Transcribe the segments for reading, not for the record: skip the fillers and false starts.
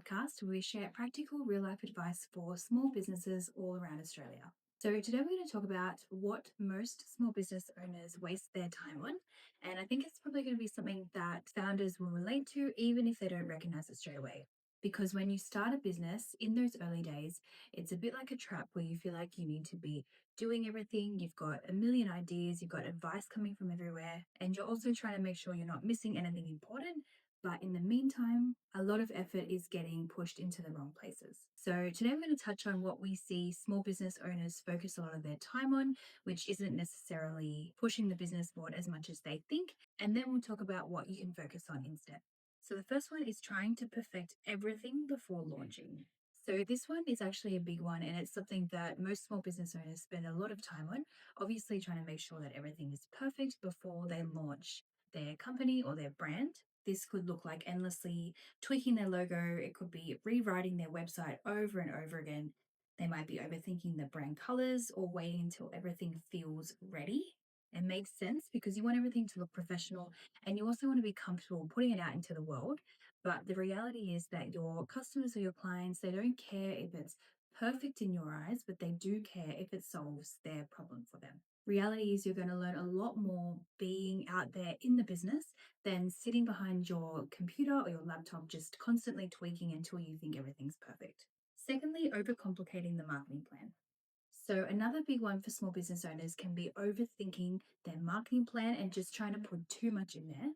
podcast where we share practical real life advice for small businesses all around Australia. So, today we're going to talk about what most small business owners waste their time on. And I think it's probably going to be something that founders will relate to, even if they don't recognize it straight away. Because when you start a business in those early days, it's a bit like a trap where you feel like you need to be doing everything. You've got a million ideas, you've got advice coming from everywhere, and you're also trying to make sure you're not missing anything important. But in the meantime, a lot of effort is getting pushed into the wrong places. So today we're going to touch on what we see small business owners focus a lot of their time on, which isn't necessarily pushing the business forward as much as they think. And then we'll talk about what you can focus on instead. So the first one is trying to perfect everything before launching. So this one is actually a big one, and it's something that most small business owners spend a lot of time on, obviously trying to make sure that everything is perfect before they launch their company or their brand. This could look like endlessly tweaking their logo. It could be rewriting their website over and over again. They might be overthinking the brand colors or waiting until everything feels ready and makes sense, because you want everything to look professional and you also want to be comfortable putting it out into the world. But the reality is that your customers or your clients, they don't care if it's perfect in your eyes, but they do care if it solves their problem for them. Reality is you're going to learn a lot more being out there in the business than sitting behind your computer or your laptop just constantly tweaking until you think everything's perfect. Secondly, overcomplicating the marketing plan. So, another big one for small business owners can be overthinking their marketing plan and just trying to put too much in there.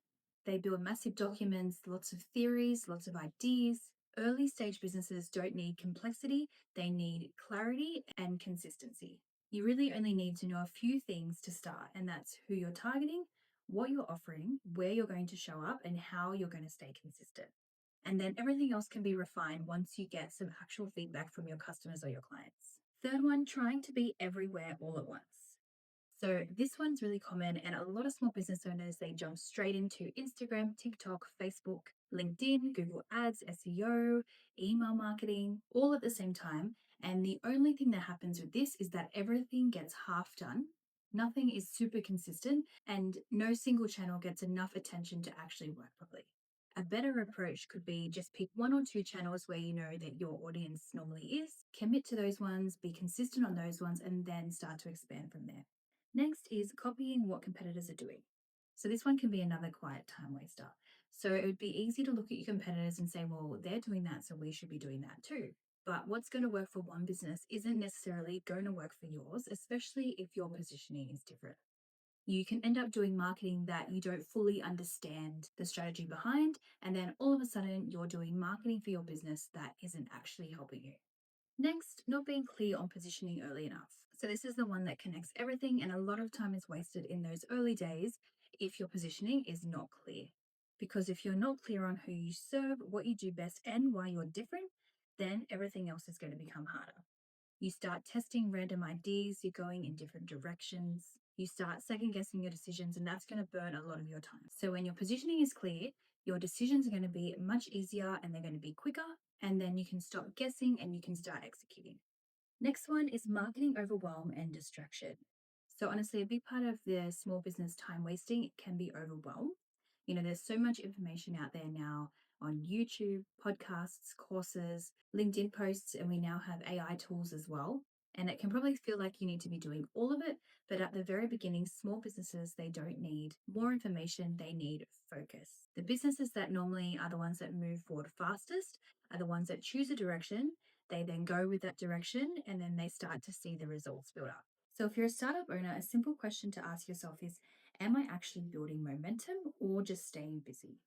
They build massive documents, lots of theories, lots of ideas. Early stage businesses don't need complexity, they need clarity and consistency. You really only need to know a few things to start, and that's who you're targeting, what you're offering, where you're going to show up, and how you're going to stay consistent. And then everything else can be refined once you get some actual feedback from your customers or your clients. Third one, trying to be everywhere all at once. So this one's really common, and a lot of small business owners, they jump straight into Instagram, TikTok, Facebook, LinkedIn, Google Ads, SEO, email marketing, all at the same time. And the only thing that happens with this is that everything gets half done. Nothing is super consistent, and no single channel gets enough attention to actually work properly. A better approach could be just pick one or two channels where you know that your audience normally is, commit to those ones, be consistent on those ones, and then start to expand from there. Next is copying what competitors are doing. So this one can be another quiet time waster. So it would be easy to look at your competitors and say, well, they're doing that, so we should be doing that too. But what's going to work for one business isn't necessarily going to work for yours, especially if your positioning is different. You can end up doing marketing that you don't fully understand the strategy behind, and then all of a sudden you're doing marketing for your business that isn't actually helping you. Next, not being clear on positioning early enough. So this is the one that connects everything, and a lot of time is wasted in those early days if your positioning is not clear. Because if you're not clear on who you serve, what you do best, and why you're different, then everything else is going to become harder. You start testing random ideas, you're going in different directions, you start second guessing your decisions, and that's going to burn a lot of your time. So, when your positioning is clear, your decisions are going to be much easier and they're going to be quicker, and then you can stop guessing and you can start executing. Next one is marketing overwhelm and distraction. So, honestly, a big part of the small business time wasting can be overwhelm. There's so much information out there now on YouTube, podcasts, courses, LinkedIn posts, and we now have AI tools as well. And it can probably feel like you need to be doing all of it. But at the very beginning, small businesses, they don't need more information, they need focus. The businesses that normally are the ones that move forward fastest are the ones that choose a direction, they then go with that direction, and then they start to see the results build up. So if you're a startup owner, a simple question to ask yourself is, am I actually building momentum or just staying busy?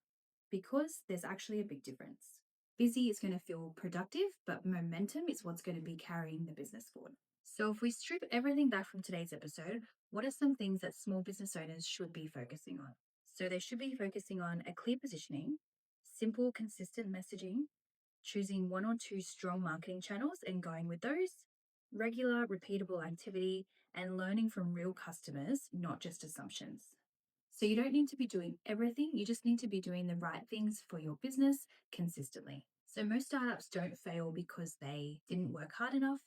Because there's actually a big difference. Busy is going to feel productive, but momentum is what's going to be carrying the business forward. So if we strip everything back from today's episode, what are some things that small business owners should be focusing on? So they should be focusing on a clear positioning, simple, consistent messaging, choosing one or two strong marketing channels and going with those, regular, repeatable activity, and learning from real customers, not just assumptions. So you don't need to be doing everything, you just need to be doing the right things for your business consistently. So most startups don't fail because they didn't work hard enough.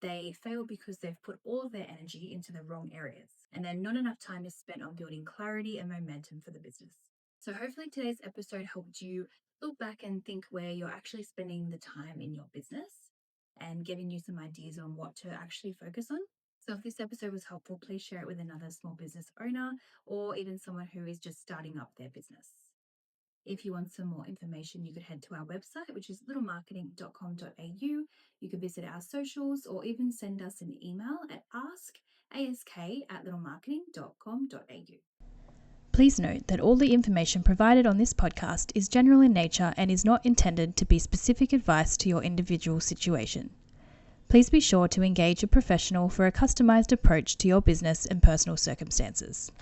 They fail because they've put all of their energy into the wrong areas, and then not enough time is spent on building clarity and momentum for the business. So hopefully today's episode helped you look back and think where you're actually spending the time in your business and giving you some ideas on what to actually focus on. So, if this episode was helpful, please share it with another small business owner or even someone who is just starting up their business. If you want some more information, you could head to our website, which is littlemarketing.com.au. You could visit our socials or even send us an email at ask@littlemarketing.com.au. Please note that all the information provided on this podcast is general in nature and is not intended to be specific advice to your individual situation. Please be sure to engage a professional for a customized approach to your business and personal circumstances.